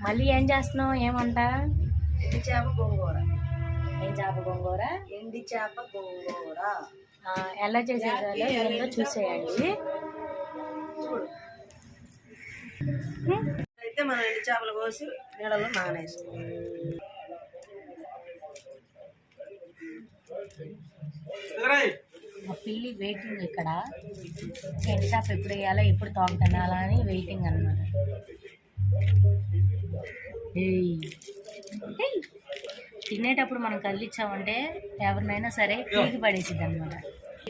మళ్ళీ ఏం చేస్తున్నావు? ఏమంట? ఎండి చేప గోంగూర. ఏం చేప గోంగూర? ఎండి చేప గోంగూర. ఎలా చేసేదో ఏందో చూసేయండి. చూడు, అయితే మనం ఎండి చేపలు కోసి నీళ్ళలో నానేసుకోవాలి. మా పిల్లి వెయిటింగ్ ఇక్కడ. ఎండి చేప ఎప్పుడు వేయాలో, ఎప్పుడు తోక తినాలా అని వెయిటింగ్ అనమాట. తినేటప్పుడు మనం కదిలిచ్చామంటే ఎవరినైనా సరే పీకి పడేసిద్ది అనమాట.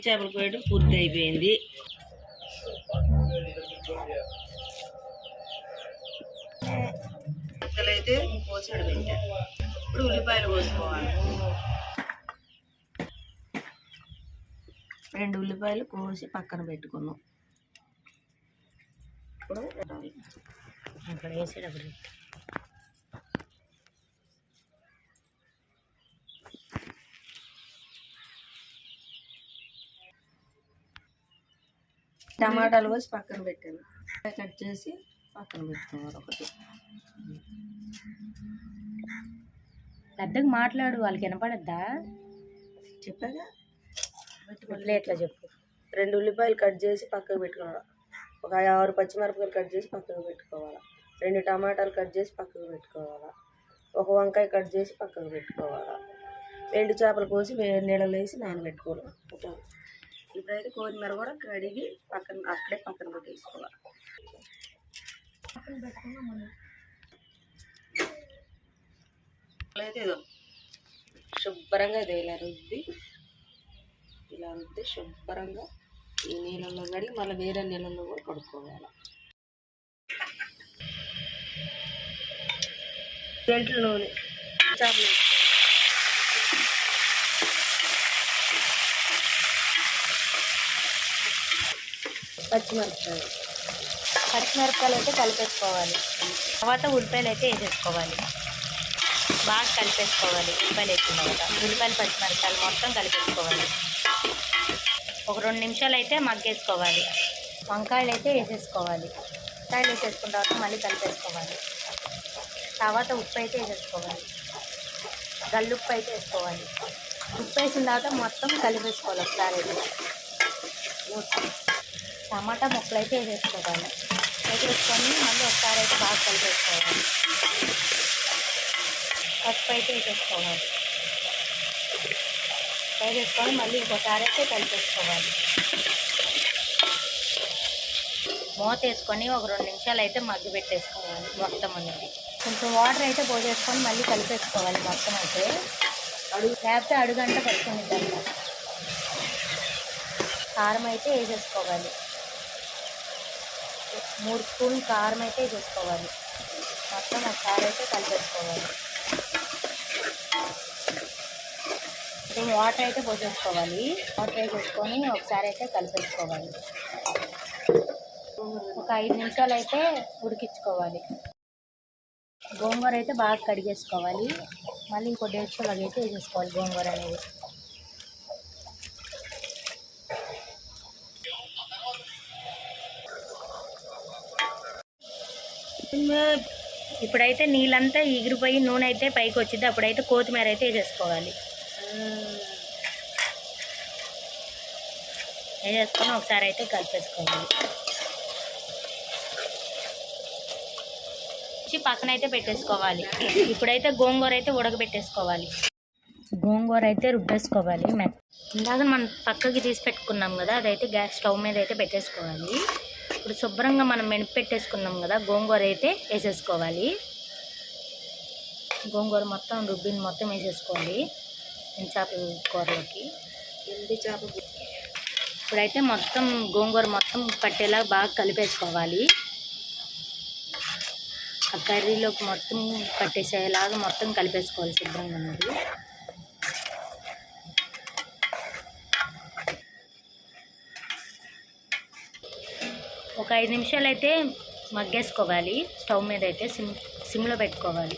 చేపల కోయడం పూర్తి అయిపోయింది. అయితే కోసాడు పెట్టా. ఇప్పుడు ఉల్లిపాయలు కోసుకోవాలి. 2 ఉల్లిపాయలు కోసి పక్కన పెట్టుకున్నాం. ఇప్పుడు అక్కడ వేసేటప్పుడు టమాటాలు కోసి పక్కన పెట్టాను. కట్ చేసి పక్కన పెట్టుకోవాలి. ఒకటి పెద్దగా మాట్లాడు, వాళ్ళకి వినపడద్దా? చెప్పాగా. ఎట్లా చెప్పు. 2 ఉల్లిపాయలు కట్ చేసి పక్కకు పెట్టుకోవాలి. ఒక 6 పచ్చిమిరపకాయలు కట్ చేసి పక్కకు పెట్టుకోవాలి. 2 టమాటాలు కట్ చేసి పక్కకు పెట్టుకోవాలి. 1 వంకాయ కట్ చేసి పక్కకు పెట్టుకోవాలి. 2 చేపలు కోసి నీళ్ళలో వేసి నానబెట్టుకోవాలి. ఇప్పుడైతే కొత్తిమీర కూడా కడిగి అక్కడే పక్కన పెట్టేసుకోవాలి. అయితే ఇదో శుభ్రంగా ఇది ఇలా రుద్ది శుభ్రంగా ఈ నీళ్ళల్లో కడిగి మళ్ళీ వేరే నీళ్ళల్లో కూడా కడుక్కోవాలి. గంటల నూనె, చేపలు పచ్చిమిరపకాయలు అయితే కలిపేసుకోవాలి. తర్వాత ఉల్లిపాయలు అయితే వేసేసుకోవాలి. బాగా కలిపేసుకోవాలి. ఉల్లిపాయలు వేసిన తర్వాత ఉల్లిపాయలు పచ్చిమిరపకాయలు మొత్తం కలిపేసుకోవాలి. ఒక 2 నిమిషాలు అయితే మగ్గేసుకోవాలి. వంకాయలు అయితే వేసేసుకోవాలి. వంకాయలు వేసేసుకున్న తర్వాత మళ్ళీ కలిపేసుకోవాలి. తర్వాత ఉప్పు అయితే వేసేసుకోవాలి. గల్లుప్పు అయితే వేసుకోవాలి. ఉప్పు వేసిన తర్వాత మొత్తం కలిపేసుకోవాలి. ఒకసారి టమాటా ముక్కలు అయితే వేసేసుకోవాలి. వేసేసుకొని మళ్ళీ ఒకసారి అయితే బాగా కలిపేసుకోవాలి. పసుపు అయితే వేసేసుకోవాలి. వేసేసుకొని మళ్ళీ ఇంకోసారి అయితే కలిపేసుకోవాలి. మూత వేసుకొని ఒక 2 నిమిషాలు అయితే మగ్గి పెట్టేసుకోవాలి మొత్తం అనేది. కొంచెం వాటర్ అయితే పోసేసుకొని మళ్ళీ కలిపేసుకోవాలి మొత్తం అయితే. లేకపోతే అడుగంట పడుతుంది. కారం అయితే వేసేసుకోవాలి. 3 స్పూన్లు కారం అయితే వేసేసుకోవాలి. మొత్తం ఒకసారి అయితే కలిపేసుకోవాలి. వాటర్ అయితే పోసేసుకోవాలి. వాటర్ వేసేసుకొని ఒకసారి అయితే కలిపేసుకోవాలి. ఒక 5 నిమిషాలు అయితే ఉడికించుకోవాలి. గోంగూర అయితే బాగా కడిగేసుకోవాలి. మళ్ళీ ఇంకో 1.5 నిమిషాలు అయితే వేసేసుకోవాలి గోంగూర అనేది. ఇప్పుడైతే నీళ్ళంతా ఎగిరిపోయి నూనె అయితే పైకి వచ్చింది. అప్పుడైతే కొత్తిమీర అయితే వేసేసుకోవాలి. వేసేసుకొని ఒకసారి అయితే కలిపేసుకోవాలి. పక్కన అయితే పెట్టేసుకోవాలి. ఇప్పుడైతే గోంగూర అయితే ఉడకబెట్టేసుకోవాలి. గోంగూర అయితే రుబ్బేసుకోవాలి. ఇందాక మనం పక్కకి తీసి పెట్టుకున్నాం కదా, అదైతే గ్యాస్ స్టవ్ మీద అయితే పెట్టేసుకోవాలి. ఇప్పుడు శుభ్రంగా మనం పెట్టేసుకున్నాం కదా, గోంగూర అయితే వేసేసుకోవాలి. గోంగూర మొత్తం రుబ్బిని మొత్తం వేసేసుకోవాలి చేపల కూరలోకి. ఇప్పుడైతే మొత్తం గోంగూర మొత్తం పట్టేలా బాగా కలిపేసుకోవాలి. ఆ కర్రీలోకి మొత్తం పట్టేసేలాగా మొత్తం కలిపేసుకోవాలి శుభ్రంగా ఉన్నది. ఒక 5 నిమిషాలు అయితే మగ్గేసుకోవాలి. స్టవ్ మీద అయితే సిమ్లో పెట్టుకోవాలి.